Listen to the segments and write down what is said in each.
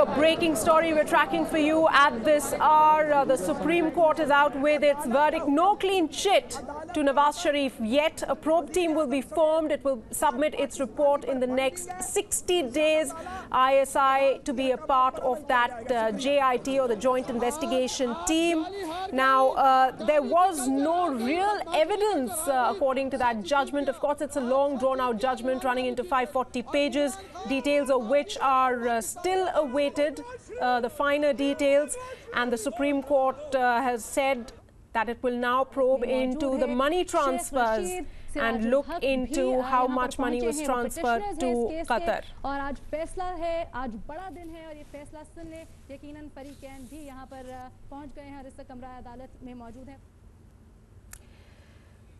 a breaking story we're tracking for you at this hour. The Supreme Court is out with its verdict. No clean chit to Nawaz Sharif yet. A probe team will be formed. It will submit its report in the next 60 days. ISI to be a part of that JIT, or the Joint Investigation Team. Now, there was no real evidence according to that judgment. Of course, it's a long drawn-out judgment running into 540 pages, details of which are still awaited, the finer details. And the Supreme Court has said that it will now probe into the money transfers and look into how much money was transferred to Qatar. और आज फैसला है, आज बड़ा दिन है और ये फैसला सुनने यकीनन फरीकैन भी यहाँ पर पहुँच गए हैं और इस कमरा अदालत में मौजूद हैं.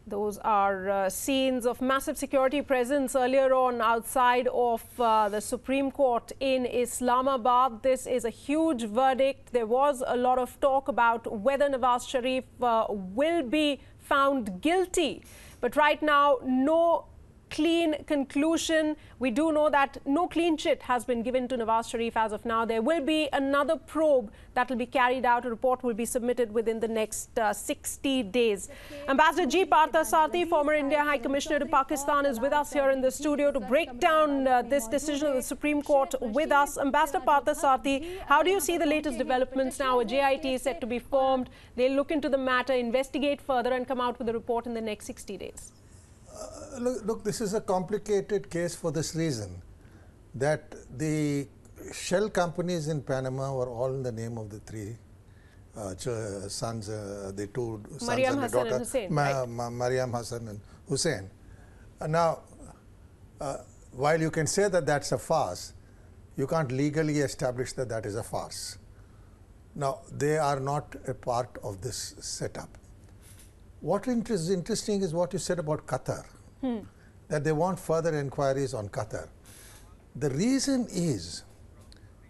Those are scenes of massive security presence earlier on outside of the Supreme Court in Islamabad. This is a huge verdict. There was a lot of talk about whether Nawaz Sharif will be found guilty. But right now, no clean conclusion. We do know that no clean chit has been given to Nawaz Sharif as of now. There will be another probe that will be carried out. A report will be submitted within the next 60 days. Ambassador G. Parthasarathy, former India High Commissioner to Pakistan, is with us here in the studio to break down this decision of the Supreme Court with us. Ambassador Parthasarathy, how do you see the latest developments now? A JIT is set to be formed. They'll look into the matter, investigate further and come out with a report in the next 60 days. Look, this is a complicated case for this reason, that the shell companies in Panama were all in the name of the three sons, the two sons Mariam and the Hassan daughter, and Hussein, Mariam Hassan and Hussein. Now, while you can say that that's a farce, you can't legally establish that that is a farce. Now, they are not a part of this setup. What is interesting is what you said about Qatar, that they want further inquiries on Qatar. The reason is,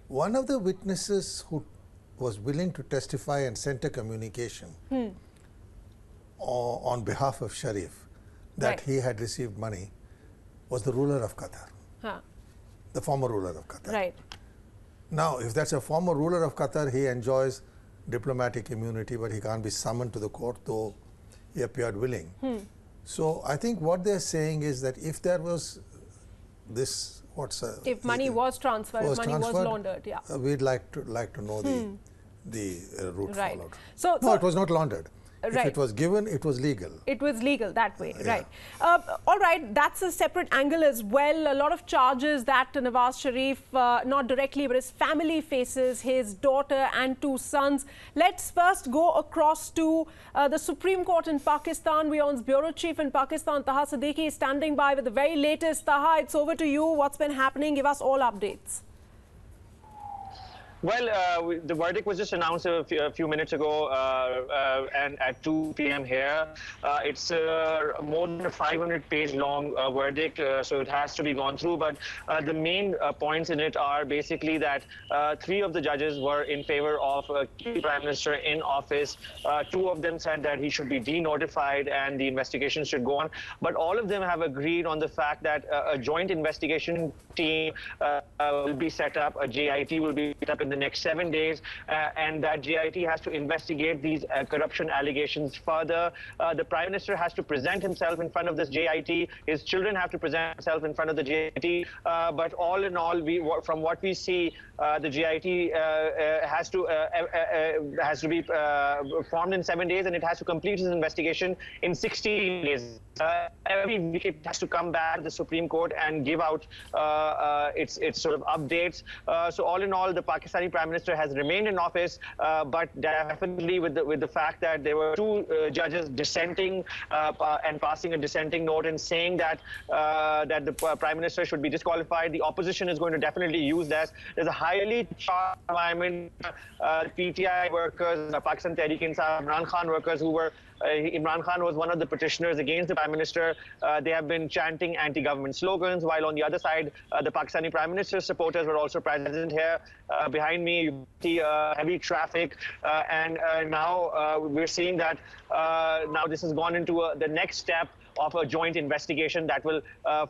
one of the witnesses who was willing to testify and sent a communication on behalf of Sharif that he had received money was the ruler of Qatar, the former ruler of Qatar. Right. Now, if that's a former ruler of Qatar, he enjoys diplomatic immunity, but he can't be summoned to the court, though he appeared willing. So I think what they're saying is that if there was this, if money was transferred, if money was laundered, we'd like to know the route followed. So it was not laundered. Right. If it was given, it was legal. It was legal that way, right. All right, that's a separate angle as well. A lot of charges that Nawaz Sharif, not directly, but his family faces, his daughter and two sons. Let's first go across to the Supreme Court in Pakistan. WION's Bureau Chief in Pakistan, Taha Siddiqui, is standing by with the very latest. Taha, it's over to you. What's been happening? Give us all updates. Well, the verdict was just announced a few minutes ago, and at 2 p.m. here. It's more than a 500-page long verdict, so it has to be gone through. But the main points in it are basically that 3 of the judges were in favor of a Prime Minister in office. 2 of them said that he should be denotified and the investigation should go on. But all of them have agreed on the fact that a joint investigation team will be set up, a JIT will be set up in the next 7 days, and that JIT has to investigate these corruption allegations further. The Prime Minister has to present himself in front of this JIT. His children have to present themselves in front of the JIT. But all in all, from what we see, the JIT has to be formed in 7 days, and it has to complete its investigation in 16 days. Every week it has to come back to the Supreme Court and give out its sort of updates. So all in all, the Pakistani Prime Minister has remained in office, but definitely with the fact that there were 2 judges dissenting and passing a dissenting note and saying that that the Prime Minister should be disqualified. The opposition is going to definitely use that. There's a highly charged environment. PTI workers, Pakistan Tehreek-e-Insaf, Imran Khan workers who were Imran Khan was one of the petitioners against the Prime Minister. They have been chanting anti-government slogans, while on the other side, the Pakistani Prime Minister's supporters were also present here. Behind me, you see heavy traffic, and now we're seeing that now this has gone into the next step of a joint investigation that will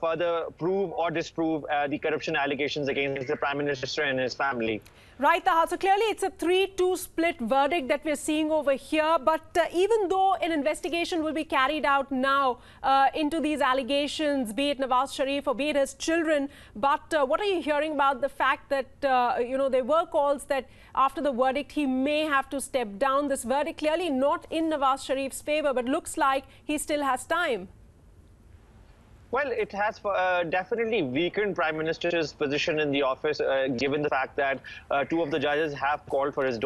further prove or disprove the corruption allegations against the Prime Minister and his family. Right, Taha. So clearly it's a 3-2 split verdict that we're seeing over here. But even though an investigation will be carried out now into these allegations, be it Nawaz Sharif or be it his children, but what are you hearing about the fact that, there were calls that after the verdict he may have to step down? This verdict clearly not in Nawaz Sharif's favor, but looks like he still has time. Well, it has definitely weakened Prime Minister's position in the office, given the fact that two of the judges have called for his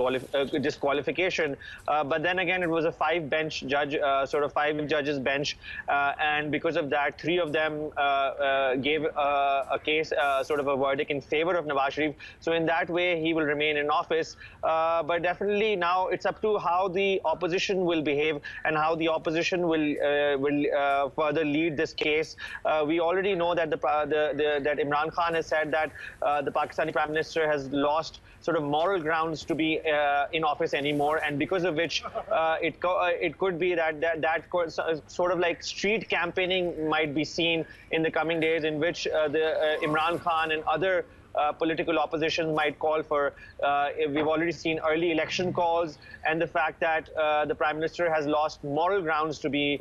disqualification. But then again, it was a five judges bench. And because of that, three of them gave a case, sort of a verdict in favor of Nawaz Sharif. So in that way, he will remain in office. But definitely now it's up to how the opposition will behave and how the opposition will further lead this case. We already know that that Imran Khan has said that the Pakistani Prime Minister has lost sort of moral grounds to be in office anymore, and because of which it could be that sort of like street campaigning might be seen in the coming days, in which Imran Khan and other political opposition might call for. We've already seen early election calls, and the fact that the Prime Minister has lost moral grounds to be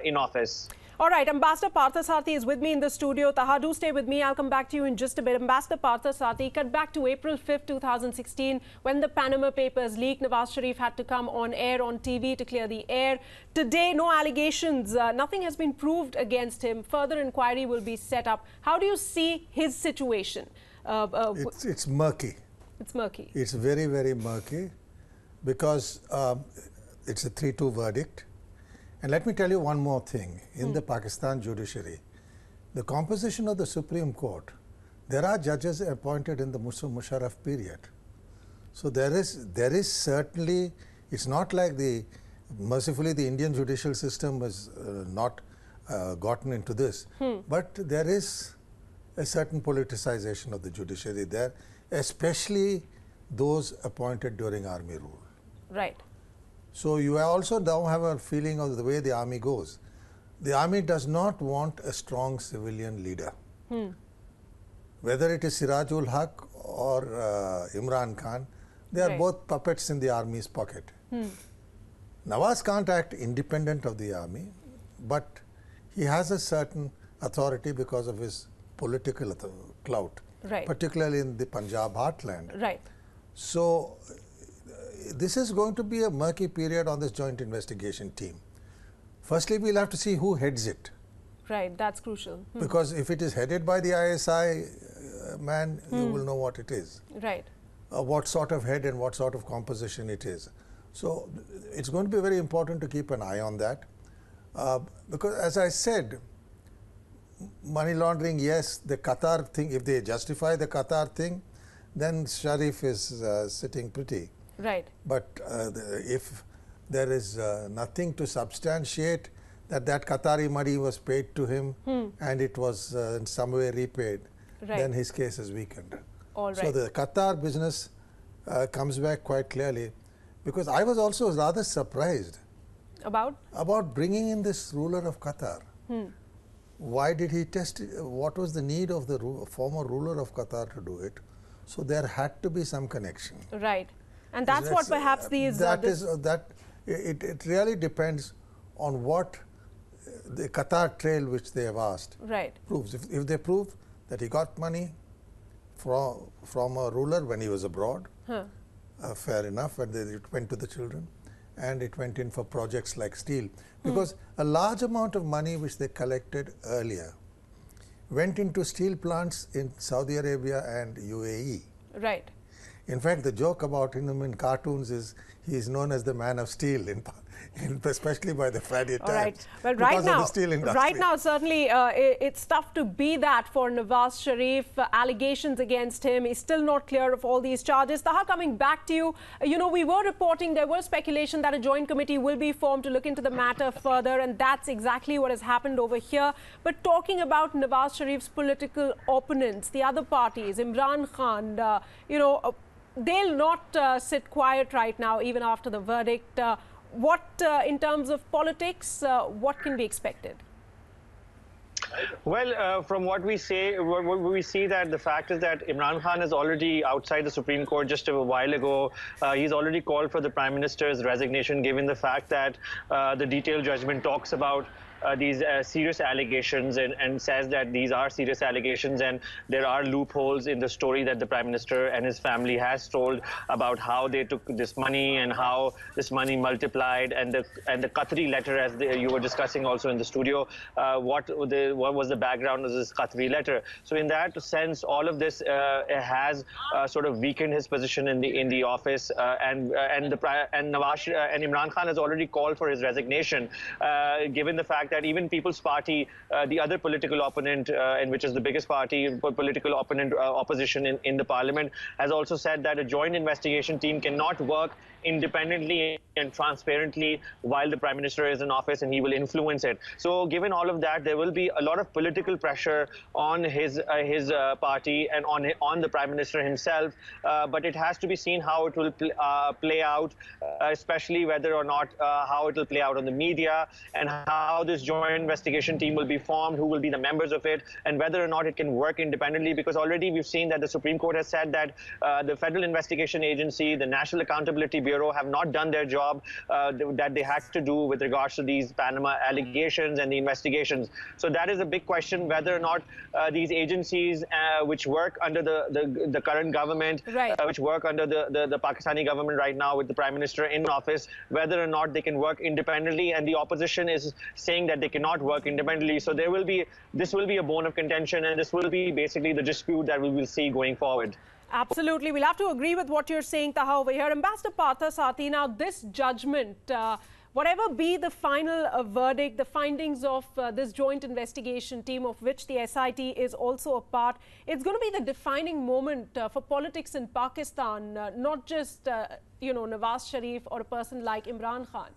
in office. All right, Ambassador Parthasarathy is with me in the studio. Taha, do stay with me. I'll come back to you in just a bit. Ambassador Parthasarathy, cut back to April 5th, 2016, when the Panama Papers leaked. Nawaz Sharif had to come on air, on TV, to clear the air. Today, no allegations. Nothing has been proved against him. Further inquiry will be set up. How do you see his situation? It's murky. It's murky. It's very, very murky because it's a 3-2 verdict. And let me tell you one more thing. In the Pakistan judiciary, the composition of the Supreme Court, there are judges appointed in the Musharraf period. So there is certainly, it's not like mercifully the Indian judicial system has not gotten into this, but there is a certain politicization of the judiciary there, especially those appointed during army rule. Right. So you also now have a feeling of the way the army goes. The army does not want a strong civilian leader. Whether it is Sirajul Haq or Imran Khan, they are both puppets in the army's pocket. Nawaz can't act independent of the army, but he has a certain authority because of his political clout, particularly in the Punjab heartland. Right. So this is going to be a murky period on this joint investigation team. Firstly, we'll have to see who heads it. Right, that's crucial. Because if it is headed by the ISI man, you will know what it is. Right. What sort of head and what sort of composition it is. So it's going to be very important to keep an eye on that. Because as I said, money laundering, yes, the Qatar thing, if they justify the Qatar thing, then Sharif is sitting pretty. Right. But if there is nothing to substantiate that Qatari money was paid to him and it was in some way repaid, then his case is weakened. All right. So the Qatar business comes back quite clearly, because I was also rather surprised about bringing in this ruler of Qatar. Why did he test it? What was the need of the former ruler of Qatar to do it? So there had to be some connection. Right. And that's what perhaps these... It really depends on what the Qatar trail which they have asked proves. If they prove that he got money from a ruler when he was abroad, fair enough, and it went to the children, and it went in for projects like steel. Because a large amount of money which they collected earlier went into steel plants in Saudi Arabia and UAE. Right. In fact, the joke about him in cartoons is he is known as the man of steel, especially by the Friday Times. Right. Well, right now, certainly it's tough to be that for Nawaz Sharif. Allegations against him. He's still not clear of all these charges. Taha, coming back to you, we were reporting, there was speculation that a joint committee will be formed to look into the matter further, and that's exactly what has happened over here. But talking about Nawaz Sharif's political opponents, the other parties, Imran Khan, they'll not sit quiet right now, even after the verdict. In terms of politics, what can be expected? Well, from what we say, what we see that the fact is that Imran Khan is already outside the Supreme Court just a while ago. He's already called for the Prime Minister's resignation, given the fact that the detailed judgment talks about these serious allegations and says that these are serious allegations and there are loopholes in the story that the Prime Minister and his family has told about how they took this money and how this money multiplied, and the Qatari letter, as you were discussing also in the studio, what was the background of this Qatari letter. So in that sense, all of this has sort of weakened his position in the office, and Imran Khan has already called for his resignation, given the fact that even People's Party, the other political opponent, and which is the biggest party, political opponent, opposition in the parliament, has also said that a joint investigation team cannot work independently and transparently while the Prime Minister is in office, and he will influence it. So given all of that, there will be a lot of political pressure on his party and on the Prime Minister himself, but it has to be seen how it will play out, especially whether or not how it will play out on the media, and how this joint investigation team will be formed, who will be the members of it, and whether or not it can work independently, because already we've seen that the Supreme Court has said that the Federal Investigation Agency, the National Accountability Bureau have not done their job that they had to do with regards to these Panama allegations and the investigations. So that is a big question, whether or not these agencies which work under the current government, right, which work under the Pakistani government right now with the Prime Minister in office, whether or not they can work independently, and the opposition is saying that they cannot work independently. So this will be a bone of contention, and this will be basically the dispute that we will see going forward. Absolutely. We'll have to agree with what you're saying, Taha, over here. Ambassador Partha Sathi, now this judgment, whatever be the final verdict, the findings of this joint investigation team, of which the SIT is also a part, it's going to be the defining moment for politics in Pakistan, not just, Nawaz Sharif or a person like Imran Khan.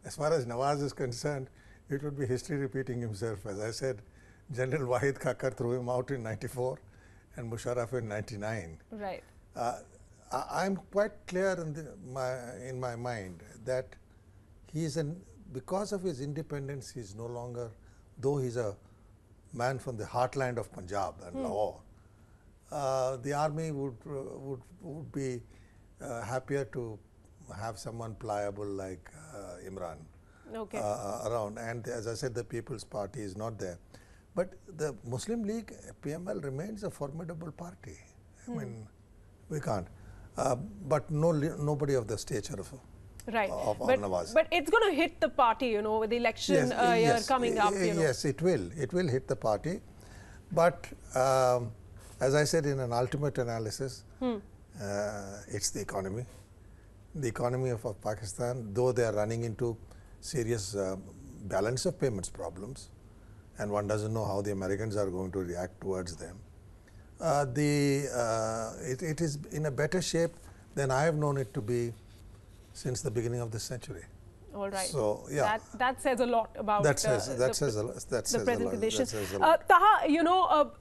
As far as Nawaz is concerned, it would be history repeating himself. As I said, General Wahid Khakar threw him out in '94 and Musharraf in '99. Right. I'm quite clear in my mind that because of his independence, he's no longer, though he's a man from the heartland of Punjab and Lahore, the army would be happier to have someone pliable like Imran around. And as I said, the People's Party is not there. But the Muslim League, PML, remains a formidable party. I mean, we can't. But nobody of the stature of Nawaz. But it's going to hit the party, with the election year coming up. Yes, it will. It will hit the party. But as I said in an ultimate analysis, it's the economy. The economy of Pakistan, though they are running into serious balance of payments problems, and one doesn't know how the Americans are going to react towards them. It is in a better shape than I have known it to be since the beginning of this century. All right. So yeah, that says a lot about the present conditions. Taha,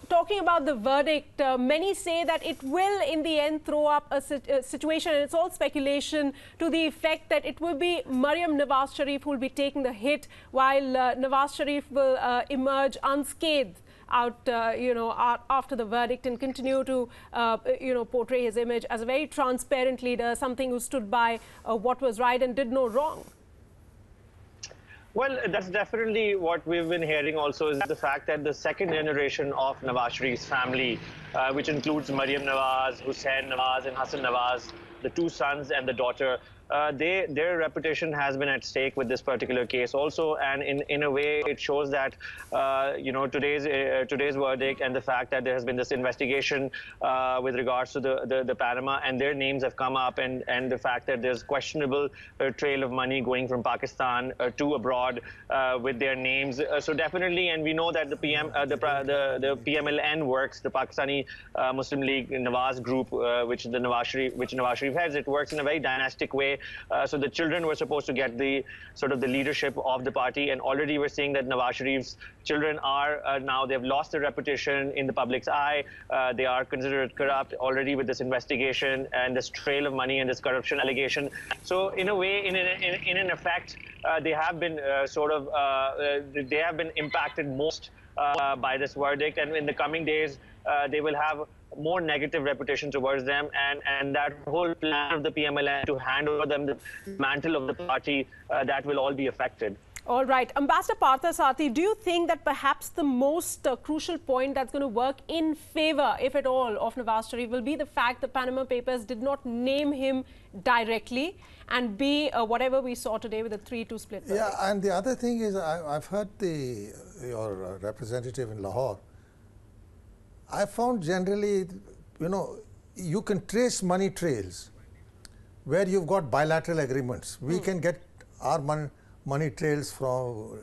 talking about the verdict, many say that it will in the end throw up a situation, and it's all speculation, to the effect that it will be Maryam Nawaz Sharif who will be taking the hit, while Nawaz Sharif will emerge unscathed out, after the verdict, and continue to, portray his image as a very transparent leader, something who stood by what was right and did no wrong. Well, that's definitely what we've been hearing also, is the fact that the second generation of Nawaz Sharif's family, which includes Maryam Nawaz, Hussain Nawaz and Hassan Nawaz, the two sons and the daughter, their reputation has been at stake with this particular case also, and in a way it shows that today's verdict and the fact that there has been this investigation with regards to the Panama, and their names have come up, and the fact that there's questionable trail of money going from Pakistan to abroad with their names. So definitely, and we know that the PMLN works, the Pakistani Pakistani Muslim League Nawaz group, which Nawaz Sharif heads. It works in a very dynastic way. So the children were supposed to get the sort of the leadership of the party, and already we're seeing that Nawaz Sharif's children are now, they've lost their reputation in the public's eye. They are considered corrupt already with this investigation and this trail of money and this corruption allegation. So in a way, in an effect, they have been they have been impacted most by this verdict, and in the coming days they will have more negative reputation towards them, and that whole plan of the PMLN to hand over them the mantle of the party, that will all be affected. All right. Ambassador Parthasarathy, do you think that perhaps the most crucial point that's going to work in favor, if at all, of Nawaz Sharif will be the fact the Panama Papers did not name him directly, and B, whatever we saw today with the 3-2 split? Yeah, and the other thing is, I've heard your representative in Lahore. I found generally, you know, you can trace money trails where you've got bilateral agreements. We can get our money trails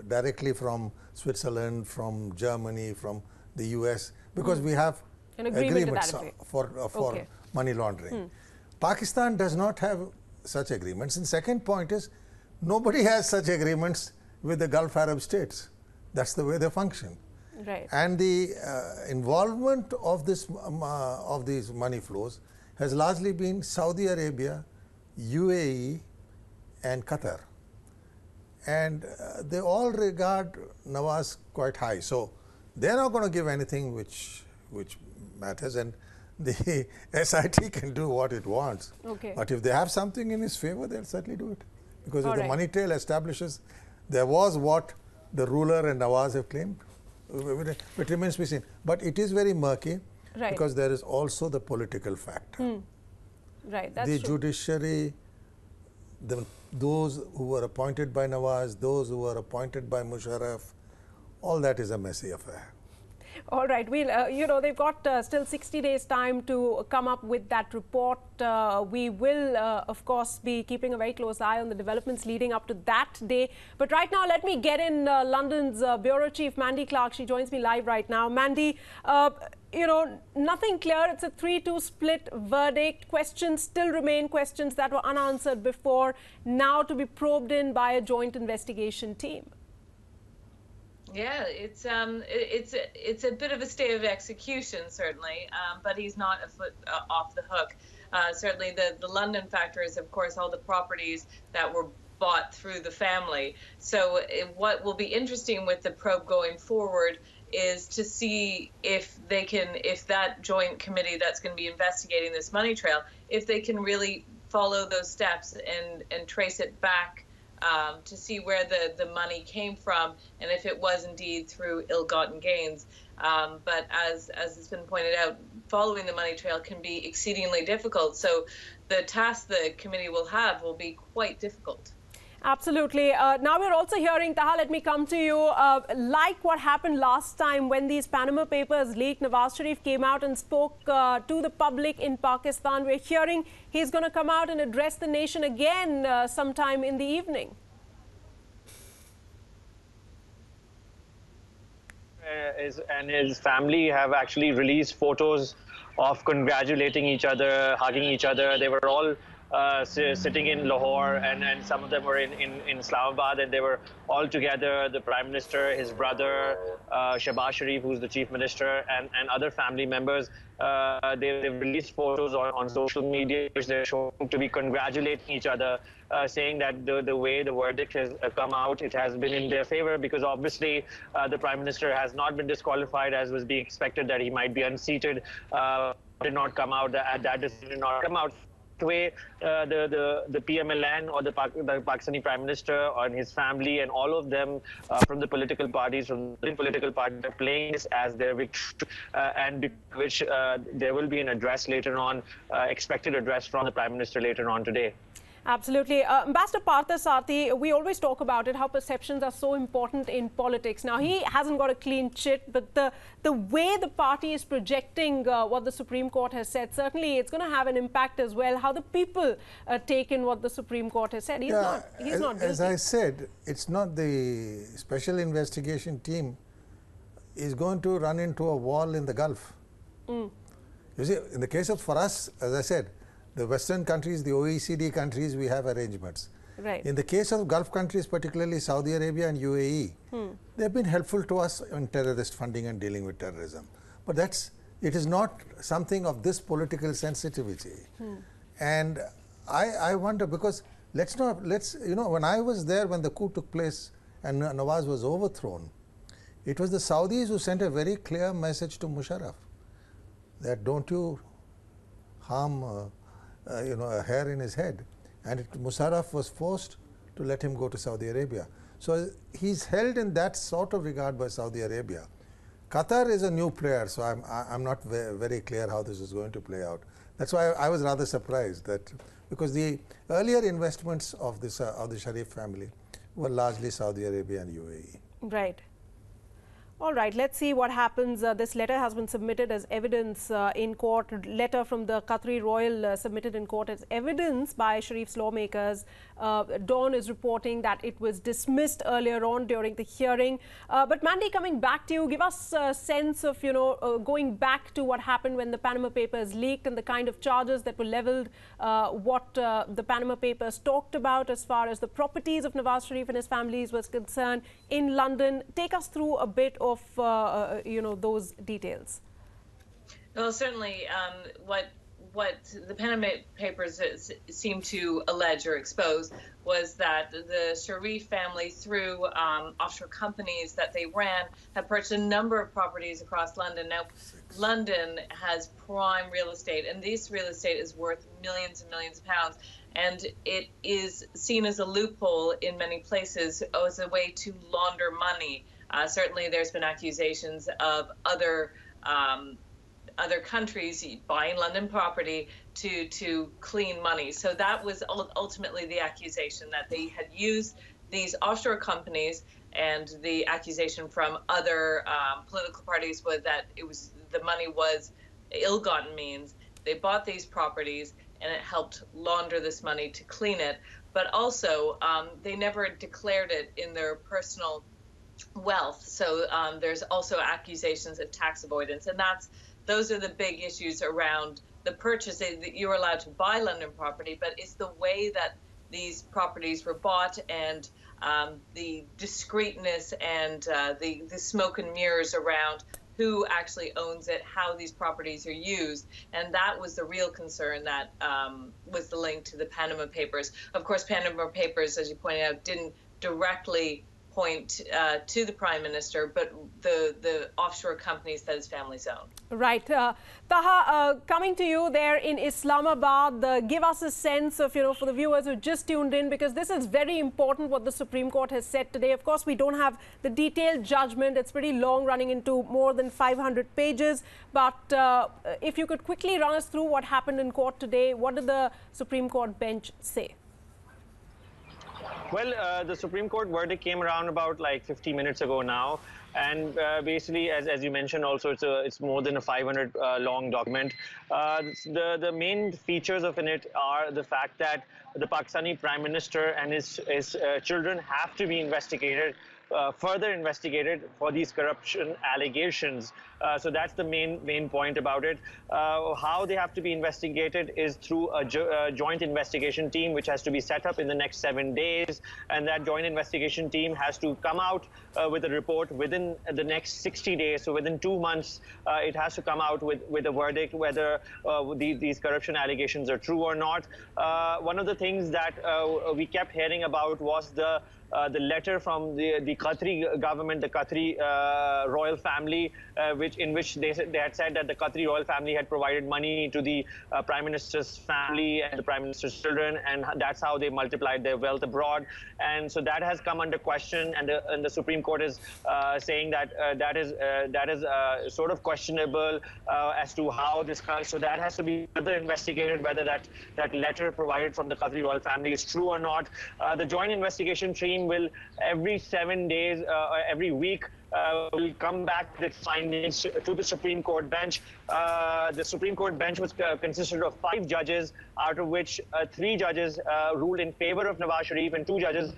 directly from Switzerland, from Germany, from the US, because we have agreements for money laundering. Pakistan does not have such agreements. And second point is, nobody has such agreements with the Gulf Arab states. That's the way they function. Right. And the involvement of these money flows has largely been Saudi Arabia, UAE, and Qatar. And they all regard Nawaz quite high. So they're not going to give anything which matters, and the SIT can do what it wants. Okay. But if they have something in his favor, they'll certainly do it. Because if the money trail establishes there was what the ruler and Nawaz have claimed, it remains to be seen. But it is very murky, because there is also the political factor. Right, that's the true. Judiciary, those who were appointed by Nawaz, those who were appointed by Musharraf, all that is a messy affair. All right, we'll, you know, they've got still 60 days time to come up with that report. We will, of course, be keeping a very close eye on the developments leading up to that day. But right now, let me get in London's Bureau Chief, Mandy Clark. She joins me live right now. Mandy, you know, nothing clear. It's a 3-2 split verdict. Questions still remain, questions that were unanswered before, now to be probed in by a joint investigation team. Yeah, it's a bit of a stay of execution, certainly, but he's not a foot off the hook. Certainly, the London factor is, of course, all the properties that were bought through the family. So what will be interesting with the probe going forward is to see if that joint committee that's going to be investigating this money trail, if they can really follow those steps and trace it back to see where the money came from, and if it was indeed through ill-gotten gains. But as has been pointed out, following the money trail can be exceedingly difficult. So the task the committee will have will be quite difficult. Absolutely. Now we're also hearing, Taha, let me come to you. Like what happened last time when these Panama Papers leaked, Nawaz Sharif came out and spoke to the public in Pakistan. We're hearing he's going to come out and address the nation again sometime in the evening. And his family have actually released photos of congratulating each other, hugging each other. They were all sitting in Lahore, and some of them were in Islamabad, and they were all together, the Prime Minister, his brother, Shahbaz Sharif, who's the Chief Minister, and other family members. They've released photos on social media which they're showing to be congratulating each other, saying that the way the verdict has come out, it has been in their favor, because obviously the Prime Minister has not been disqualified as was being expected, that he might be unseated. Did not come out, that decision did not come out. The way the PMLN or the Pakistani Prime Minister and his family and all of them from the political parties, from the political parties, are playing this as their victory, and which there will be an address later on, expected address from the Prime Minister later on today. Absolutely. Ambassador Parthasarathy, we always talk about it, how perceptions are so important in politics. Now, he hasn't got a clean chit, but the way the party is projecting what the Supreme Court has said, certainly it's going to have an impact as well, how the people take in what the Supreme Court has said. He's not guilty. As I said, it's not the special investigation team is going to run into a wall in the Gulf. You see, in the case of, for us, as I said, the Western countries, the OECD countries, we have arrangements. Right. In the case of Gulf countries, particularly Saudi Arabia and UAE, they have been helpful to us in terrorist funding and dealing with terrorism. But it is not something of this political sensitivity. And I wonder, because when I was there when the coup took place and Nawaz was overthrown, it was the Saudis who sent a very clear message to Musharraf that don't you harm a hair in his head. And Musharraf was forced to let him go to Saudi Arabia. So he's held in that sort of regard by Saudi Arabia. Qatar is a new player, so I'm not very clear how this is going to play out. That's why I was rather surprised that, because the earlier investments of the Sharif family were largely Saudi Arabia and UAE. Right. All right, let's see what happens. This letter has been submitted as evidence in court. Letter from the Qatari royal submitted in court as evidence by Sharif's lawmakers. Dawn is reporting that it was dismissed earlier on during the hearing. But Mandy, coming back to you, give us a sense of, going back to what happened when the Panama Papers leaked and the kind of charges that were leveled, what the Panama Papers talked about as far as the properties of Nawaz Sharif and his families was concerned in London. Take us through a bit of those details. Well, certainly, what the Panama Papers seem to allege or expose was that the Sharif family, through offshore companies that they ran, had purchased a number of properties across London. Now, London has prime real estate, and this real estate is worth millions and millions of pounds. And it is seen as a loophole in many places as a way to launder money. Certainly, there's been accusations of other countries buying London property to clean money. So that was ultimately the accusation, that they had used these offshore companies, and the accusation from other political parties was that the money was ill-gotten means. They bought these properties, and it helped launder this money to clean it. But also, they never declared it in their personal wealth. So there's also accusations of tax avoidance, and those are the big issues around the purchase. That you're allowed to buy London property, but it's the way that these properties were bought, and the discreteness and the smoke and mirrors around who actually owns it, how these properties are used. And that was the real concern that was the link to the Panama Papers. Of course, Panama Papers, as you pointed out, didn't directly point to the Prime Minister, but the offshore companies that his family's own. Right. Taha, coming to you there in Islamabad, give us a sense of, for the viewers who just tuned in, because this is very important what the Supreme Court has said today. Of course, we don't have the detailed judgment. It's pretty long, running into more than 500 pages. But if you could quickly run us through what happened in court today, what did the Supreme Court bench say? Well, the Supreme Court verdict came around about like 50 minutes ago now. And basically, as you mentioned, also it's more than a 500 long document. The main features of it are the fact that the Pakistani Prime Minister and his children have to be investigated, further investigated for these corruption allegations. So that's the main point about it. How they have to be investigated is through a joint investigation team, which has to be set up in the next 7 days. And that joint investigation team has to come out with a report within the next 60 days. So within 2 months, it has to come out with a verdict whether these corruption allegations are true or not. One of the things that we kept hearing about was the letter from the Qatari government, the Qatari royal family, in which they had said that the Qatari royal family had provided money to the Prime Minister's family and the Prime Minister's children, and that's how they multiplied their wealth abroad. And so that has come under question, and the Supreme Court is saying that that is sort of questionable as to how this. So that has to be further investigated, whether that letter provided from the Qatari royal family is true or not. The joint investigation team will every 7 days, every week, will come back with findings to the Supreme Court bench. The Supreme Court bench was consisted of 5 judges, out of which 3 judges ruled in favor of Nawaz Sharif and 2 judges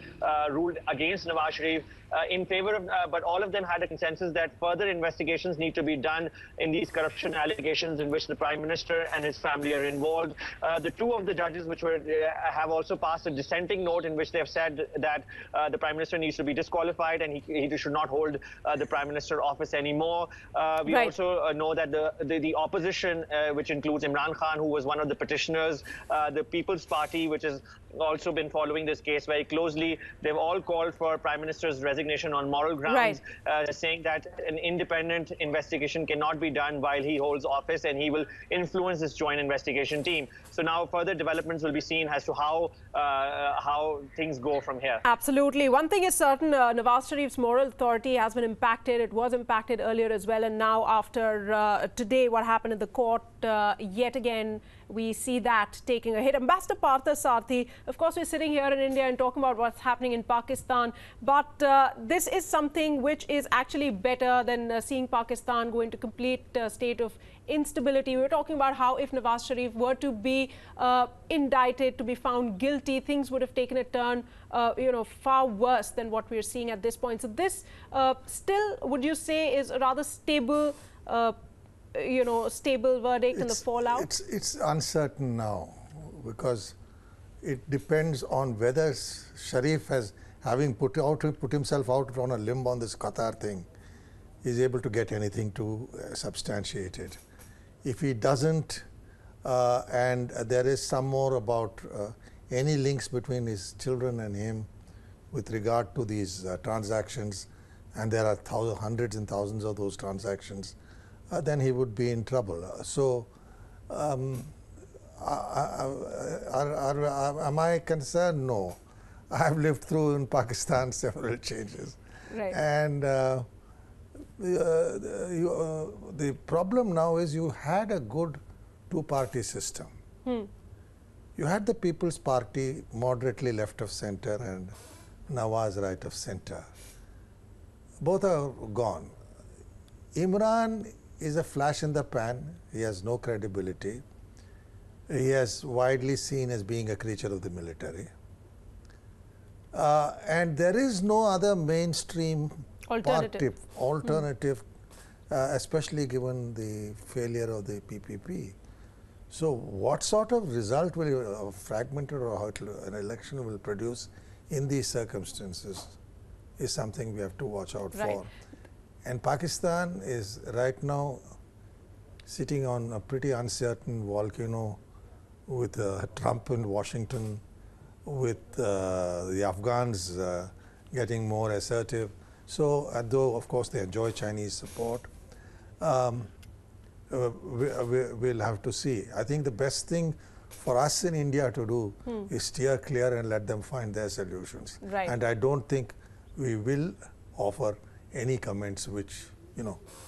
ruled against Nawaz Sharif. In favor of, but all of them had a consensus that further investigations need to be done in these corruption allegations in which the Prime Minister and his family are involved. The 2 of the judges which were have also passed a dissenting note in which they have said that the Prime Minister needs to be disqualified and he should not hold the Prime Minister office anymore. We also know that the opposition, which includes Imran Khan, who was one of the petitioners, the People's Party, which has also been following this case very closely, they've all called for Prime Minister's resignation on moral grounds, saying that an independent investigation cannot be done while he holds office and he will influence this joint investigation team. So now further developments will be seen as to how things go from here. Absolutely. One thing is certain, Nawaz Sharif's moral authority has been impacted. It was impacted earlier as well. And now after today, what happened in the court, yet again, we see that taking a hit. Ambassador Partha Sarthi, of course, we're sitting here in India and talking about what's happening in Pakistan. But this is something which is actually better than seeing Pakistan go into complete state of instability. We were talking about how if Nawaz Sharif were to be indicted, to be found guilty, things would have taken a turn, far worse than what we're seeing at this point. So this still, would you say, is a rather stable stable verdict in the fallout? It's uncertain now because it depends on whether Sharif having put himself out on a limb on this Qatar thing, is able to get anything to substantiate it. If he doesn't, and there is some more about any links between his children and him with regard to these transactions, and there are hundreds and thousands of those transactions, then he would be in trouble. So, am I concerned? No. I have lived through in Pakistan several changes. Right. And the problem now is you had a good 2-party system. You had the People's Party moderately left of center and Nawaz right of center. Both are gone. Imran is a flash in the pan. He has no credibility. He is widely seen as being a creature of the military. And there is no other mainstream alternative, especially given the failure of the PPP. So what sort of result will a fragmented or an election will produce in these circumstances is something we have to watch out for. And Pakistan is right now sitting on a pretty uncertain volcano with Trump in Washington, with the Afghans getting more assertive. So, though of course they enjoy Chinese support, we'll have to see. I think the best thing for us in India to do is steer clear and let them find their solutions. And I don't think we will offer any comments which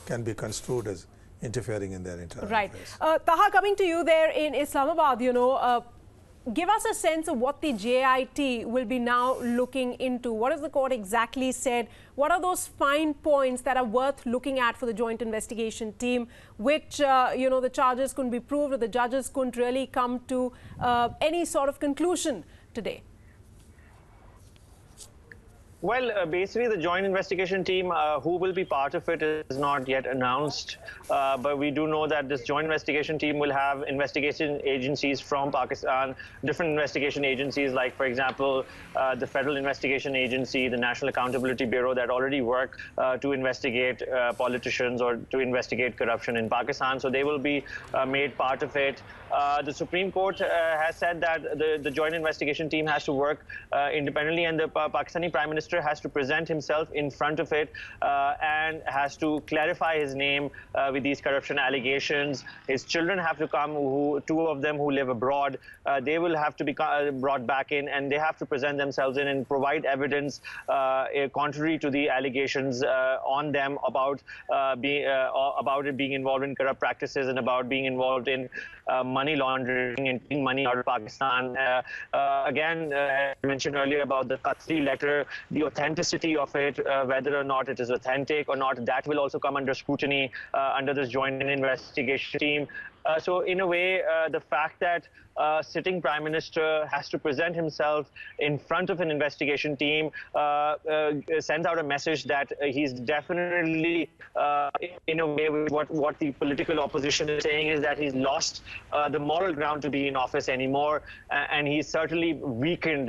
can be construed as interfering in their internal affairs. Taha, coming to you there in Islamabad, give us a sense of what the JIT will be now looking into. What has the court exactly said? What are those fine points that are worth looking at for the joint investigation team, which, the charges couldn't be proved or the judges couldn't really come to any sort of conclusion today? Well, basically the joint investigation team, who will be part of it is not yet announced. But we do know that this joint investigation team will have investigation agencies from Pakistan, different investigation agencies like, for example, the Federal Investigation Agency, the National Accountability Bureau that already work to investigate politicians or to investigate corruption in Pakistan. So they will be made part of it. The Supreme Court has said that the joint investigation team has to work independently, and the Pakistani Prime Minister has to present himself in front of it and has to clarify his name with these corruption allegations. His children have to come, 2 of them who live abroad. They will have to be brought back in, and they have to present themselves in and provide evidence contrary to the allegations on them about it being involved in corrupt practices and about being involved in money laundering and taking money out of Pakistan. Again, I mentioned earlier about the Qatari letter, the authenticity of it, whether or not it is authentic or not, that will also come under scrutiny under this joint investigation team. So in a way, the fact that sitting Prime Minister has to present himself in front of an investigation team sends out a message that he's definitely, in a way, what the political opposition is saying is that he's lost the moral ground to be in office anymore, and he's certainly weakened.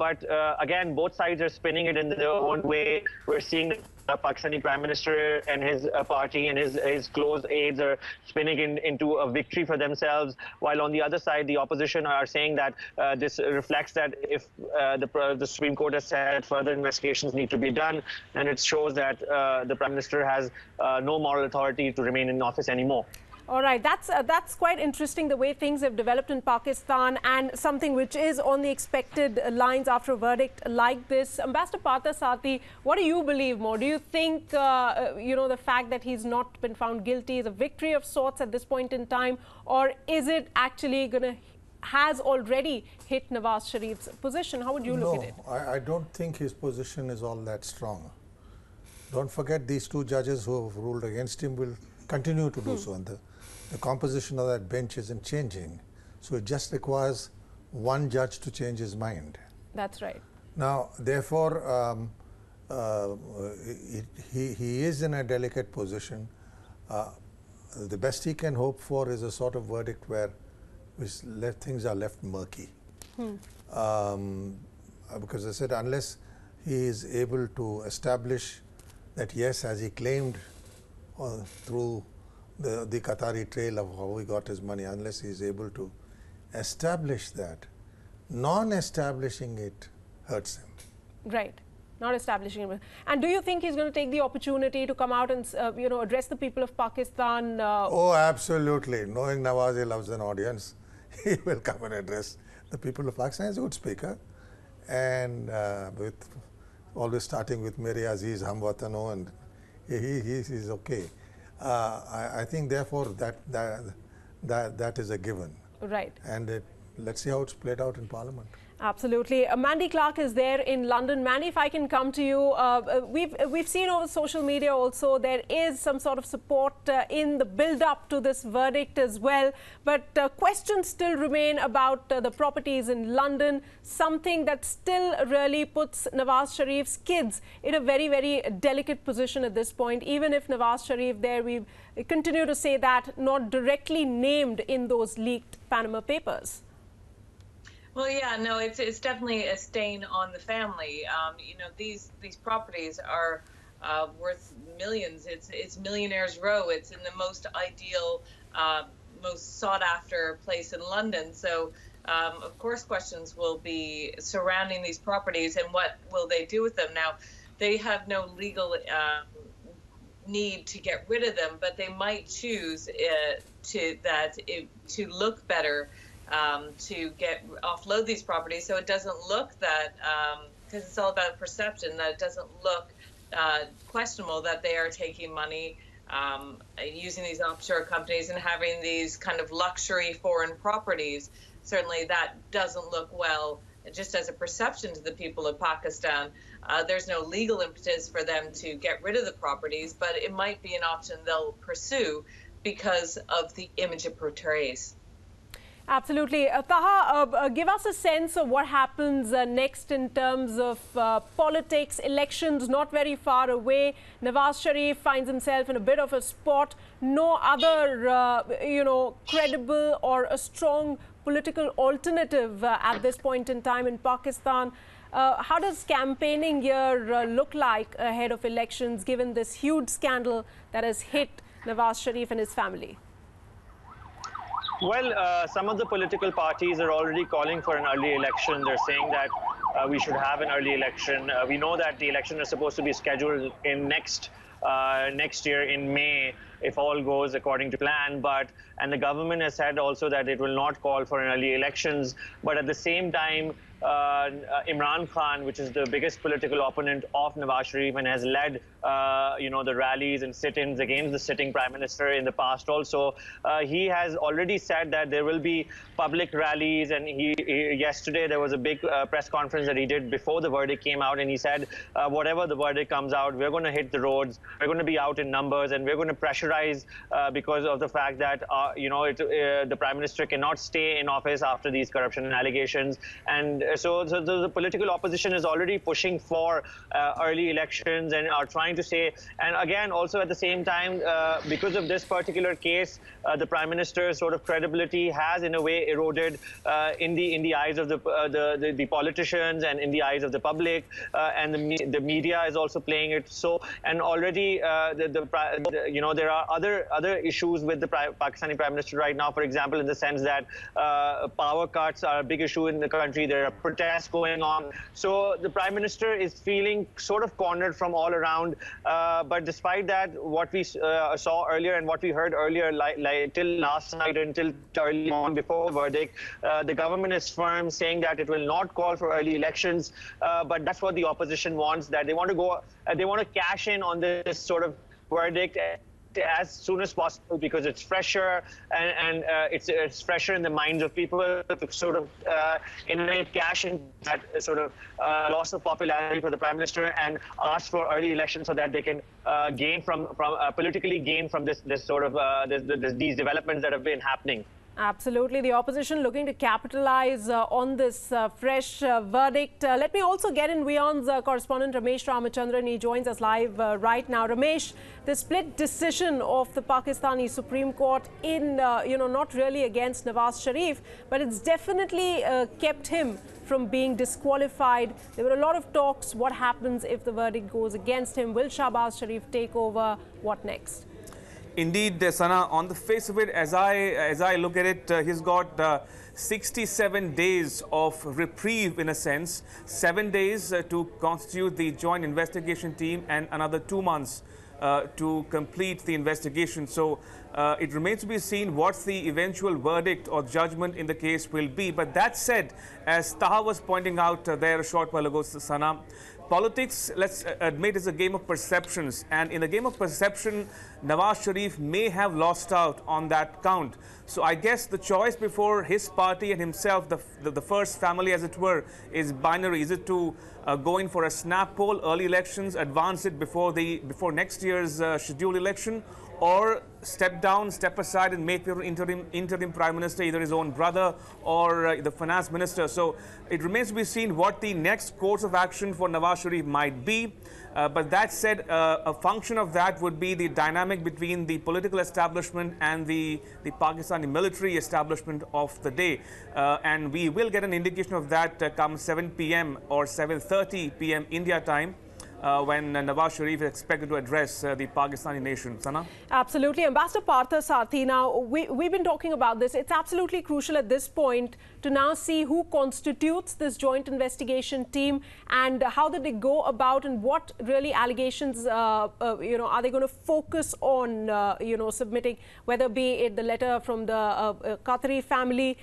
But again, both sides are spinning it in their own way. We're seeing Pakistani Prime Minister and his party and his close aides are spinning into a victory for themselves, while on the other side, the opposition are saying that this reflects that if the Supreme Court has said further investigations need to be done, and it shows that the Prime Minister has no moral authority to remain in office anymore. All right, that's quite interesting, the way things have developed in Pakistan, and something which is on the expected lines after a verdict like this. Ambassador Parthasarathy, what do you believe more? Do you think, the fact that he's not been found guilty is a victory of sorts at this point in time, or is it actually has already hit Nawaz Sharif's position? How would you look at it? No, I don't think his position is all that strong. Don't forget, these two judges who have ruled against him will continue to do so, and the composition of that bench isn't changing. So it just requires one judge to change his mind. That's right. Now, therefore, he is in a delicate position. The best he can hope for is a sort of verdict where things are left murky. Because I said, unless he is able to establish that, yes, as he claimed through the Qatari trail of how he got his money, unless he is able to establish that, non-establishing it hurts him. Right. Not establishing it. And do you think he's going to take the opportunity to come out and, address the people of Pakistan? Oh, absolutely. Knowing Nawaz loves an audience, he will come and address the people of Pakistan. He's a good speaker. And always starting with Mere Aziz Hamwatano, and he's okay. I think, therefore, that is a given. Right. And let's see how it's played out in Parliament. Absolutely. Mandy Clark is there in London. Mandy, if I can come to you, we've seen over social media also there is some sort of support in the build-up to this verdict as well. But questions still remain about the properties in London, something that still really puts Nawaz Sharif's kids in a very, very delicate position at this point. Even if Nawaz Sharif there, we continue to say that not directly named in those leaked Panama Papers. Well, yeah, no, it's definitely a stain on the family. These properties are worth millions. It's Millionaires Row. It's in the most ideal, most sought after place in London. So, of course, questions will be surrounding these properties and what will they do with them. Now, they have no legal need to get rid of them, but they might choose to look better. To offload these properties, so it doesn't look that, because it's all about perception, that it doesn't look questionable that they are taking money, using these offshore companies and having these kind of luxury foreign properties. Certainly that doesn't look well, just as a perception to the people of Pakistan. There's no legal impetus for them to get rid of the properties, but it might be an option they'll pursue because of the image it portrays. Absolutely. Taha, give us a sense of what happens next in terms of politics, elections not very far away. Nawaz Sharif finds himself in a bit of a spot. No other, credible or a strong political alternative at this point in time in Pakistan. How does campaigning here look like ahead of elections, given this huge scandal that has hit Nawaz Sharif and his family? Well, some of the political parties are already calling for an early election. They're saying that we should have an early election. We know that the election is supposed to be scheduled in next year in May, if all goes according to plan. And the government has said also that it will not call for an early elections. But at the same time, Imran Khan, which is the biggest political opponent of Nawaz Sharif and has led, the rallies and sit-ins against the sitting prime minister in the past also. He has already said that there will be public rallies, and yesterday there was a big press conference that he did before the verdict came out, and he said, whatever the verdict comes out, we're going to hit the roads, we're going to be out in numbers, and we're going to pressurize because of the fact that, the prime minister cannot stay in office after these corruption allegations. And so the political opposition is already pushing for early elections and are trying to say, and again, also at the same time, because of this particular case, the prime minister's sort of credibility has in a way eroded in the eyes of the politicians and in the eyes of the public, and the media is also playing it. So, and already there are other issues with the Pakistani prime minister right now. For example, in the sense that power cuts are a big issue in the country. There are protests going on. So the prime minister is feeling sort of cornered from all around. But despite that, what we saw earlier and what we heard earlier, like till last night, until early on before verdict, the government is firm, saying that it will not call for early elections. But that's what the opposition wants. That they want to go, they want to cash in on this sort of verdict as soon as possible, because it's fresher and it's fresher in the minds of people to sort of in a way cash in that sort of loss of popularity for the prime minister and ask for early elections so that they can gain from politically gain from this sort of these developments that have been happening. Absolutely. The opposition looking to capitalize on this fresh verdict. Let me also get in WION's correspondent Ramesh Ramachandran. He joins us live right now. Ramesh, the split decision of the Pakistani Supreme Court in, not really against Nawaz Sharif, but it's definitely kept him from being disqualified. There were a lot of talks. What happens if the verdict goes against him? Will Shahbaz Sharif take over? What next? Indeed, Sana, on the face of it, as I look at it, he's got 67 days of reprieve, in a sense, 7 days to constitute the joint investigation team and another 2 months to complete the investigation. So it remains to be seen what the eventual verdict or judgment in the case will be. But that said, as Taha was pointing out there a short while ago, Sana, politics, let's admit, is a game of perceptions. And in the game of perception, Nawaz Sharif may have lost out on that count. So I guess the choice before his party and himself, the first family, as it were, is binary. Is it to go in for a snap poll, early elections, advance it before next year's scheduled election, or step down, step aside and make the interim prime minister either his own brother or the finance minister? So it remains to be seen what the next course of action for Nawaz Sharif might be. But that said, a function of that would be the dynamic between the political establishment and the Pakistani military establishment of the day. And we will get an indication of that come 7 p.m. or 7:30 p.m. India time, when Nawaz Sharif is expected to address the Pakistani nation. Sana? Absolutely. Ambassador Partha Sarthi, now we've been talking about this. It's absolutely crucial at this point to now see who constitutes this joint investigation team and how did they go about and what really allegations, are they going to focus on, submitting, whether be it the letter from the Qatari family.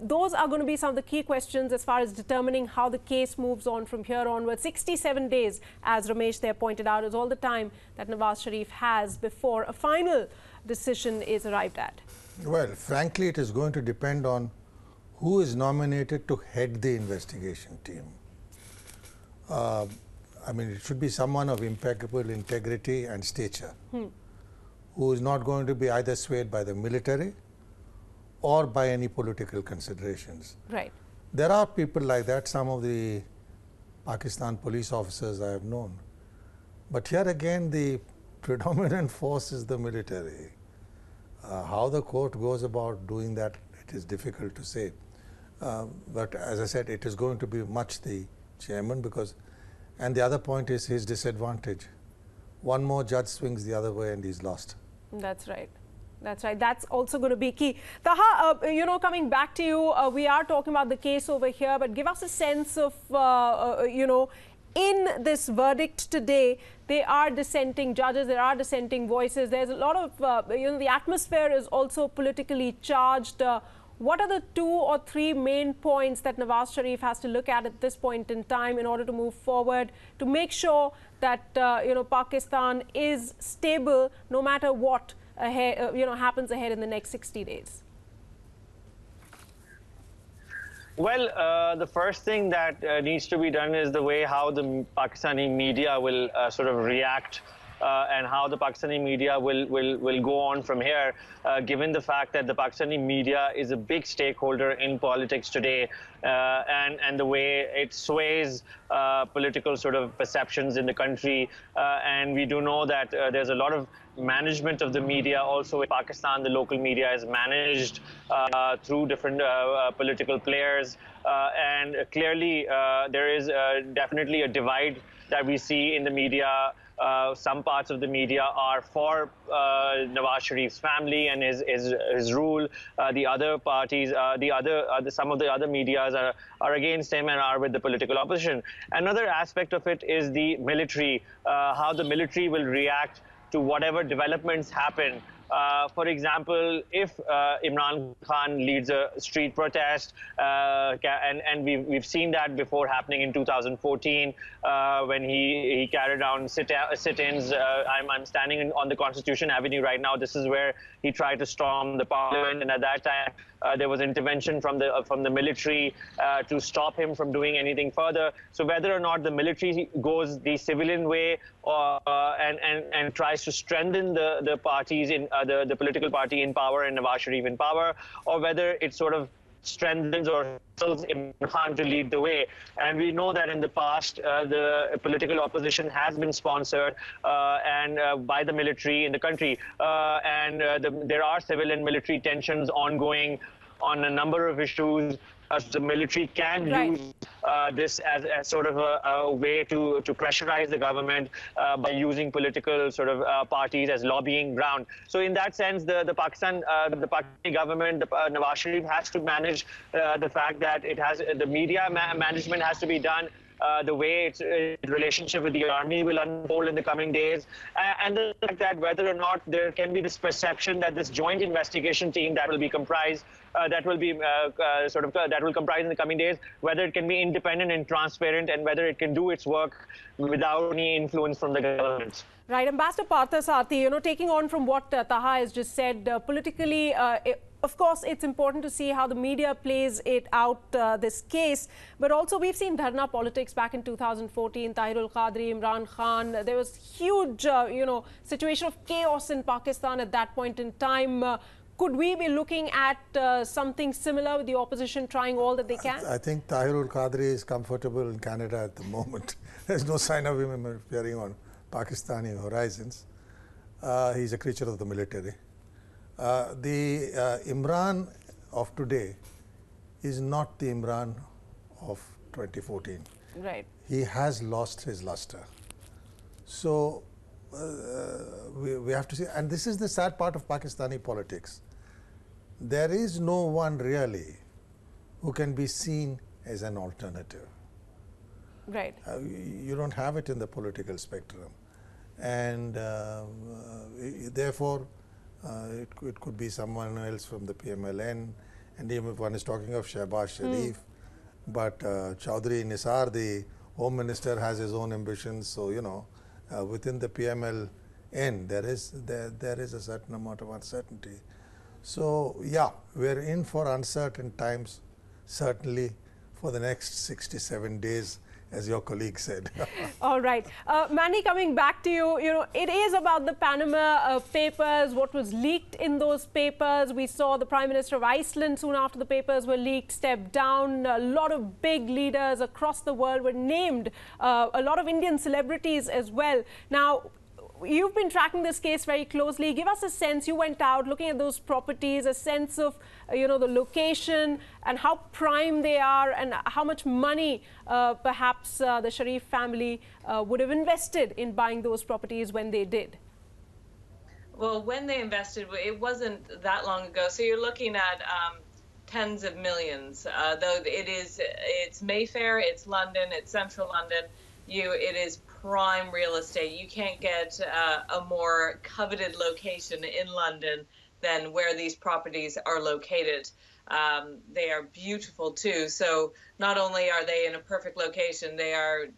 Those are going to be some of the key questions as far as determining how the case moves on from here onwards. 67 days, as Ramesh there pointed out, is all the time that Nawaz Sharif has before a final decision is arrived at. Well, frankly, it is going to depend on who is nominated to head the investigation team. I mean, it should be someone of impeccable integrity and stature, who is not going to be either swayed by the military or by any political considerations. Right. There are people like that, some of the Pakistan police officers I have known. But here again, the predominant force is the military. How the court goes about doing that, it is difficult to say. But as I said, it is going to be much the chairman, because, and the other point is his disadvantage. One more judge swings the other way and he's lost. That's right. That's right. That's also going to be key. Taha, coming back to you, we are talking about the case over here, but give us a sense of, in this verdict today, there are dissenting judges, there are dissenting voices. There's a lot of, the atmosphere is also politically charged. What are the 2 or 3 main points that Nawaz Sharif has to look at this point in time in order to move forward to make sure that Pakistan is stable no matter what happens ahead in the next 60 days? Well, the first thing that needs to be done is the way how the Pakistani media will sort of react and how the Pakistani media will go on from here, given the fact that the Pakistani media is a big stakeholder in politics today, and the way it sways political sort of perceptions in the country. And we do know that there's a lot of management of the media also in Pakistan. The local media is managed through different political players, and clearly there is definitely a divide that we see in the media. Some parts of the media are for Nawaz Sharif's family and his rule. The other parties, some of the other medias are against him and are with the political opposition. Another aspect of it is the military, how the military will react to whatever developments happen. For example, if Imran Khan leads a street protest, and we've seen that before happening in 2014 when he carried out sit-ins. I'm standing on the Constitution Avenue right now. This is where he tried to storm the parliament, and at that time there was intervention from the military to stop him from doing anything further. So whether or not the military goes the civilian way and tries to strengthen the parties in the political party in power and Nawaz Sharif in power, or whether it sort of strengthens or tells Imran Khan to lead the way. And we know that in the past, the political opposition has been sponsored and by the military in the country. There are civil and military tensions ongoing on a number of issues. The military can use this as sort of a way to pressurize the government by using political sort of parties as lobbying ground. So in that sense, the Pakistani government, Nawaz Sharif, has to manage the fact that the media management has to be done. The way its relationship with the army will unfold in the coming days, and the fact that whether or not there can be this perception that this joint investigation team that will be comprised, that will comprise in the coming days, whether it can be independent and transparent, and whether it can do its work without any influence from the government. Right, Ambassador Partha Sarthi, taking on from what Taha has just said, politically, of course, it's important to see how the media plays it out, this case. But also, we've seen Dharna politics back in 2014, Tahirul Qadri, Imran Khan. There was huge, situation of chaos in Pakistan at that point in time. Could we be looking at something similar with the opposition trying all that they can? I think Tahirul Qadri is comfortable in Canada at the moment. There's no sign of him appearing on Pakistani horizons. He's a creature of the military. The Imran of today is not the Imran of 2014. Right. He has lost his luster. So we have to see, and this is the sad part of Pakistani politics. There is no one really who can be seen as an alternative. Right. You don't have it in the political spectrum, and therefore it could be someone else from the PMLN, and even if one is talking of Shehbaz Sharif, but Chaudhry Nisar, the Home Minister, has his own ambitions. So within the PMLN there is a certain amount of uncertainty. So yeah, we're in for uncertain times, certainly for the next 67 days, as your colleague said. All right. Manny, coming back to you, it is about the Panama Papers, what was leaked in those papers. We saw the Prime Minister of Iceland, soon after the papers were leaked, step down. A lot of big leaders across the world were named, a lot of Indian celebrities as well. Now, you've been tracking this case very closely. Give us a sense. You went out looking at those properties, a sense of, the location and how prime they are and how much money perhaps the Sharif family would have invested in buying those properties when they did. Well, when they invested, it wasn't that long ago. So you're looking at tens of millions, though it's Mayfair, it's London, it's central London. It is prime real estate. You can't get a more coveted location in London than where these properties are located. They are beautiful too. So not only are they in a perfect location, they are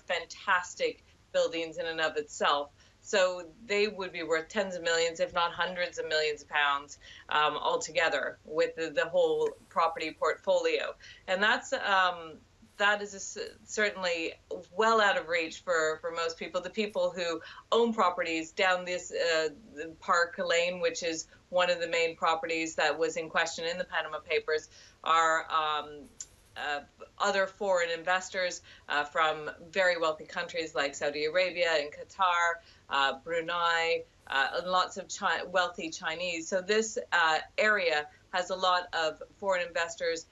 fantastic buildings in and of itself. So they would be worth tens of millions, if not hundreds of millions of pounds altogether with the whole property portfolio. And that is certainly well out of reach for most people. The people who own properties down this Park Lane, which is one of the main properties that was in question in the Panama Papers, are other foreign investors from very wealthy countries like Saudi Arabia and Qatar, Brunei, and lots of wealthy Chinese. So this area has a lot of foreign investors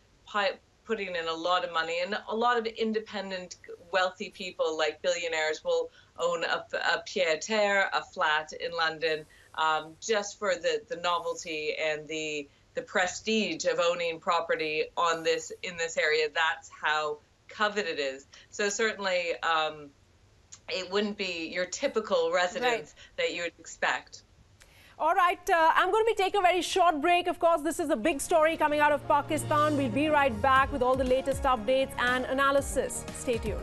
putting in a lot of money, and a lot of independent wealthy people like billionaires will own a pied-à-terre, a flat in London, just for the novelty and the prestige of owning property in this area. That's how coveted it is. So certainly it wouldn't be your typical residence that you would expect. All right, I'm going to be taking a very short break. Of course, this is a big story coming out of Pakistan. We'll be right back with all the latest updates and analysis. Stay tuned.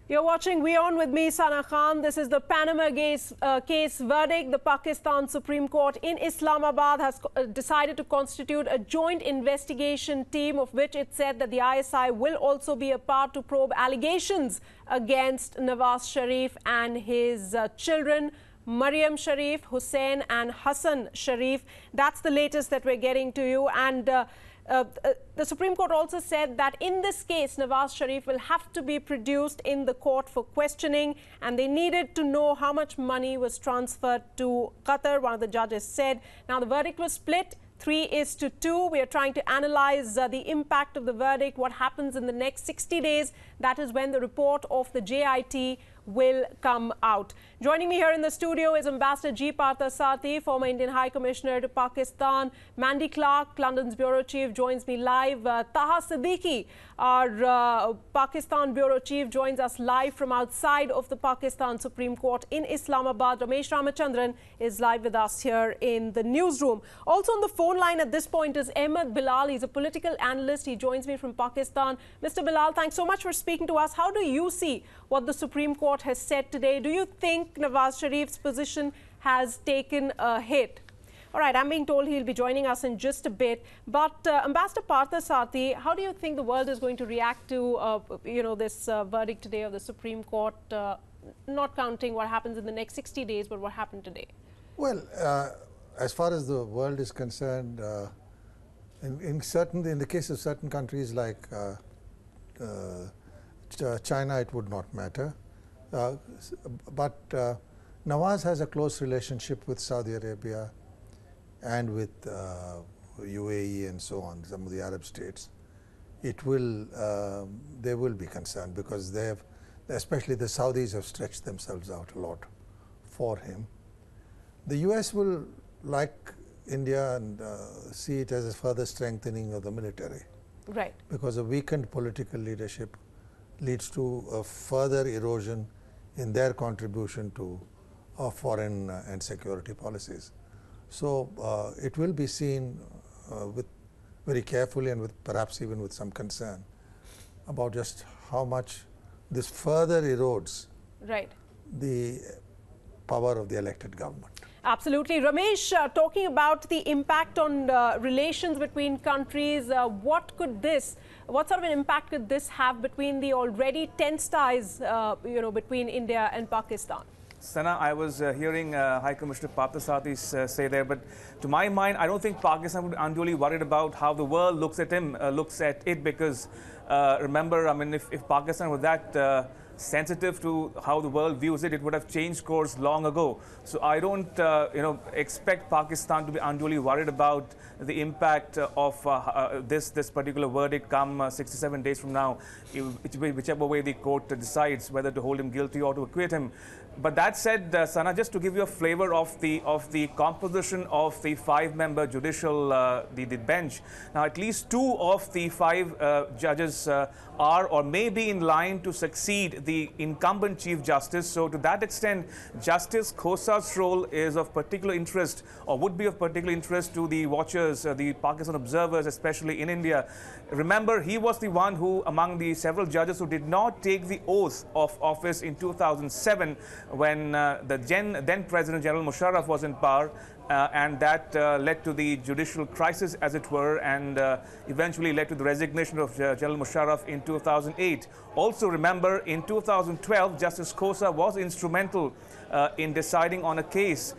You're watching WION with me, Sana Khan. This is the Panama case verdict. The Pakistan Supreme Court in Islamabad has decided to constitute a joint investigation team, of which it said that the ISI will also be a part to probe allegations against Nawaz Sharif and his children, Maryam Sharif, Hussein and Hassan Sharif. That's the latest that we're getting to you. And the Supreme Court also said that in this case, Nawaz Sharif will have to be produced in the court for questioning, and they needed to know how much money was transferred to Qatar, one of the judges said. Now, the verdict was split 3-2. We are trying to analyze the impact of the verdict, what happens in the next 60 days. That is when the report of the JIT will come out. Joining me here in the studio is Ambassador G. Parthasarathy, former Indian High Commissioner to Pakistan. Mandy Clark, London's Bureau Chief, joins me live. Taha Siddiqui, our Pakistan Bureau Chief, joins us live from outside of the Pakistan Supreme Court in Islamabad. Ramesh Ramachandran is live with us here in the newsroom. Also on the phone line at this point is Ahmed Bilal. He's a political analyst. He joins me from Pakistan. Mr. Bilal, thanks so much for speaking to us. How do you see what the Supreme Court has said today? Do you think Nawaz Sharif's position has taken a hit? All right, I'm being told he'll be joining us in just a bit. But Ambassador Parthasarathy, how do you think the world is going to react to, this verdict today of the Supreme Court, not counting what happens in the next 60 days, but what happened today? Well, as far as the world is concerned, in the case of certain countries like China, it would not matter. But Nawaz has a close relationship with Saudi Arabia and with UAE and so on, some of the Arab states. They will be concerned because they have, especially the Saudis, have stretched themselves out a lot for him. The US will, like India, and see it as a further strengthening of the military. Right. Because a weakened political leadership leads to a further erosion in their contribution to foreign and security policies. So it will be seen with very carefully and with perhaps even with some concern about just how much this further erodes the power of the elected government. Absolutely. Ramesh, talking about the impact on relations between countries, what sort of an impact could this have between the already tense ties, between India and Pakistan? Sana, I was hearing High Commissioner Parthasarathy say there, but to my mind, I don't think Pakistan would be unduly worried about how the world looks at it, because remember, I mean, if Pakistan were that sensitive to how the world views it, it would have changed course long ago. So I don't, expect Pakistan to be unduly worried about the impact of this particular verdict come 67 days from now, whichever way the court decides whether to hold him guilty or to acquit him. But that said, Sana, just to give you a flavor of the composition of the five-member judicial the bench. Now, at least two of the five judges are or may be in line to succeed the incumbent Chief Justice. So, to that extent, Justice Khosa's role is of particular interest, or would be of particular interest to the watchers, the Pakistan observers, especially in India. Remember, he was the one who, among the several judges who did not take the oath of office in 2007, when the then President General Musharraf was in power, and that led to the judicial crisis, as it were, and eventually led to the resignation of General Musharraf in 2008. Also remember, in 2012, Justice Khosa was instrumental in deciding on a case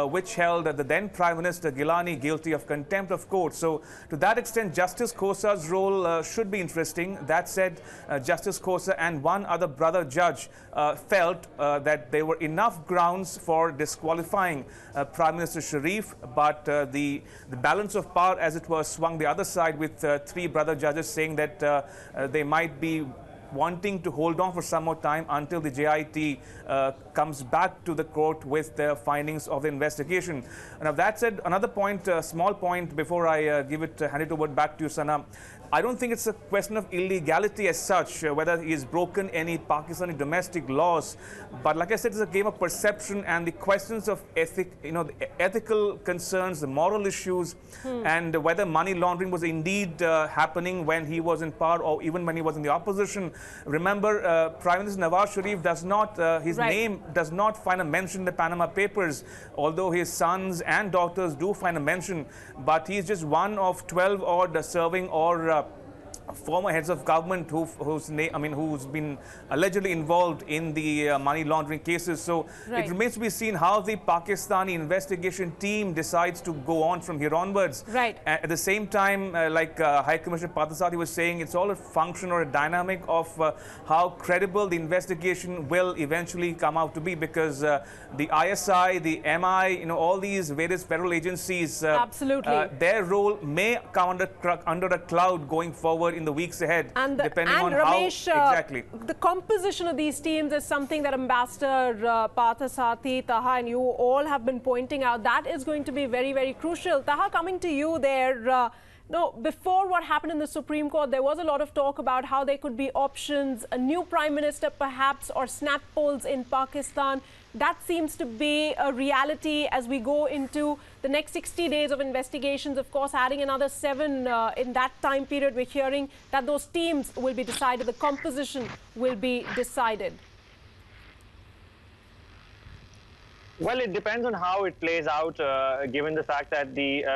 which held the then Prime Minister Gilani guilty of contempt of court. So to that extent, Justice Khosa's role should be interesting. That said, Justice Khosa and one other brother judge felt that there were enough grounds for disqualifying Prime Minister Sharif, but the balance of power, as it was, swung the other side, with three brother judges saying that they might be wanting to hold on for some more time until the JIT comes back to the court with the findings of the investigation. Now, that said, another point, small point, before I hand it over back to you, Sana. I don't think it's a question of illegality as such, whether he has broken any Pakistani domestic laws. But like I said, it's a game of perception, and the questions of the ethical concerns, the moral issues, and whether money laundering was indeed happening when he was in power or even when he was in the opposition. Remember, Prime Minister Nawaz Sharif does not, his name does not find a mention in the Panama Papers, although his sons and daughters do find a mention. But he's just one of 12 odd serving or former heads of government who's been allegedly involved in the money laundering cases. So it remains to be seen how the Pakistani investigation team decides to go on from here onwards. At the same time, like High Commissioner Parthasarathy was saying, it's all a function or a dynamic of how credible the investigation will eventually come out to be, because the ISI, the MI, all these various federal agencies, their role may come under a cloud going forward in the weeks ahead, depending on Ramesh, how exactly. The composition of these teams is something that Ambassador Parthasarathy, Taha, and you all have been pointing out. That is going to be very, very crucial. Taha, coming to you there. Before what happened in the Supreme Court, there was a lot of talk about how there could be options, a new Prime Minister perhaps, or snap polls in Pakistan. That seems to be a reality as we go into the next 60 days of investigations. Of course, adding another 7 in that time period, we're hearing that those teams will be decided, the composition will be decided. Well, it depends on how it plays out, given the fact that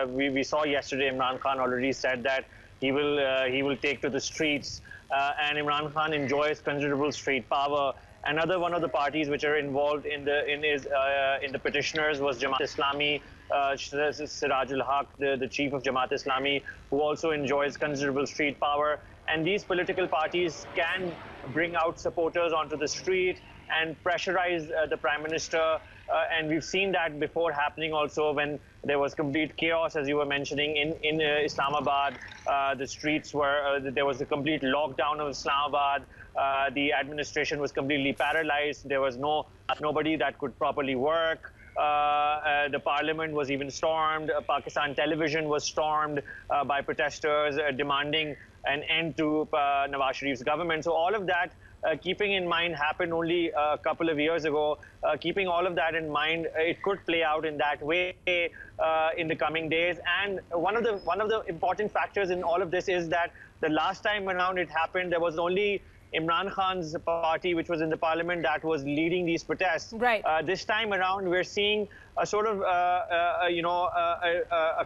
we saw yesterday Imran Khan already said that he will take to the streets, and Imran Khan enjoys considerable street power. Another one of the parties which are involved in the petitioners was Jamaat Islami, Sirajul Haq, the chief of Jamaat Islami, who also enjoys considerable street power. And these political parties can bring out supporters onto the street and pressurize the Prime Minister. And we've seen that before happening also, when there was complete chaos, as you were mentioning, in Islamabad. The streets were, there was a complete lockdown of Islamabad. The administration was completely paralyzed. There was nobody that could properly work. The parliament was even stormed. Pakistan television was stormed by protesters demanding an end to Nawaz Sharif's government. So all of that keeping in mind happened only a couple of years ago. Keeping all of that in mind, it could play out in that way in the coming days. And one of the important factors in all of this is that the last time around it happened, there was only Imran Khan's party, which was in the parliament, that was leading these protests. Right. This time around, we're seeing a sort of, a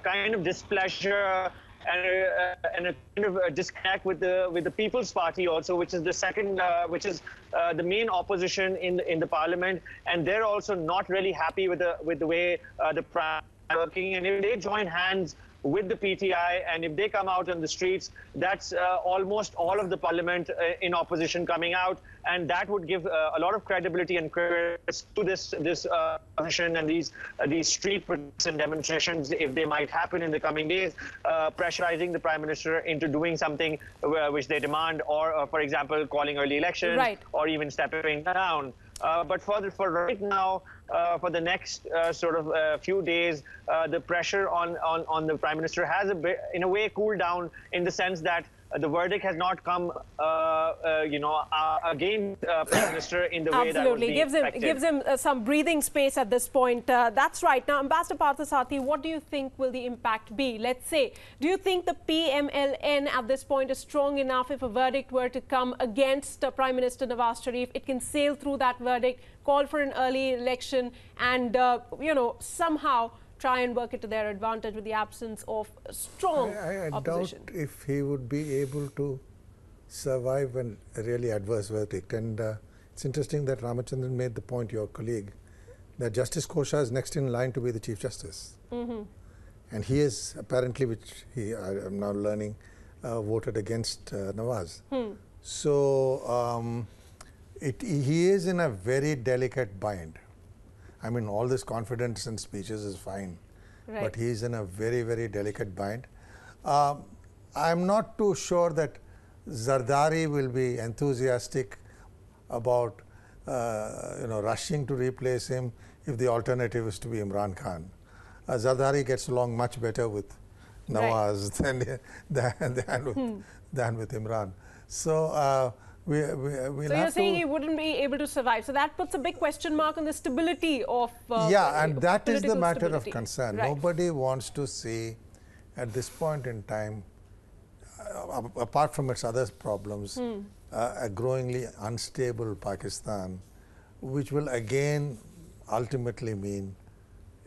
kind of displeasure and a kind of a disconnect with the People's Party also, which is the second, which is the main opposition in the parliament, and they're also not really happy with the way the prime is working. And if they join hands with the PTI, and if they come out on the streets, that's almost all of the parliament in opposition coming out, and that would give a lot of credibility and credit to this opposition and these street protests and demonstrations, if they might happen in the coming days, pressurizing the Prime Minister into doing something which they demand, or for example, calling early elections, right, or even stepping down. But for right now, for the next sort of few days, the pressure on the Prime Minister has a bit, in a way, cooled down, in the sense that the verdict has not come, against Prime Minister in the way that was being expected. Gives him some breathing space at this point. That's right. Now, Ambassador Parthasarathy, what do you think will the impact be? Let's say, do you think the PMLN at this point is strong enough, if a verdict were to come against Prime Minister Nawaz Sharif, it can sail through that verdict, call for an early election, and somehow try and work it to their advantage with the absence of strong opposition? I doubt if he would be able to survive a really adverse verdict. And it's interesting that Ramachandran made the point, your colleague, that Justice Kosha is next in line to be the Chief Justice. Mm-hmm. And he is apparently, which I'm now learning, voted against Nawaz. So he is in a very delicate bind. I mean, all this confidence and speeches is fine, right, but he's in a very, very delicate bind. I'm not too sure that Zardari will be enthusiastic about, rushing to replace him if the alternative is to be Imran Khan. Zardari gets along much better with Nawaz, right, than with Imran. So we'll so you're saying he wouldn't be able to survive. So that puts a big question mark on the stability of and that is the matter of concern. Right. Nobody wants to see, at this point in time, apart from its other problems, a growingly unstable Pakistan, which will again ultimately mean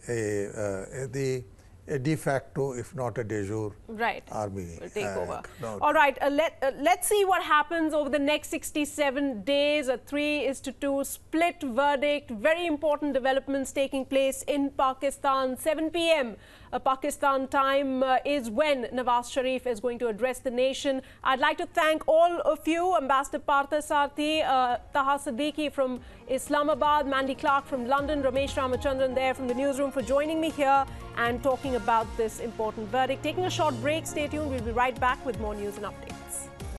a de facto, if not a de jure, army will take over. All right, let's see what happens over the next 67 days. A 3-2 split verdict. Very important developments taking place in Pakistan. 7 p.m. Pakistan time is when Nawaz Sharif is going to address the nation. I'd like to thank all of you, Ambassador Parthasarathy, Taha Siddiqui from Islamabad, Mandy Clark from London, Ramesh Ramachandran there from the newsroom, for joining me here and talking about this important verdict. Taking a short break, stay tuned. We'll be right back with more news and updates.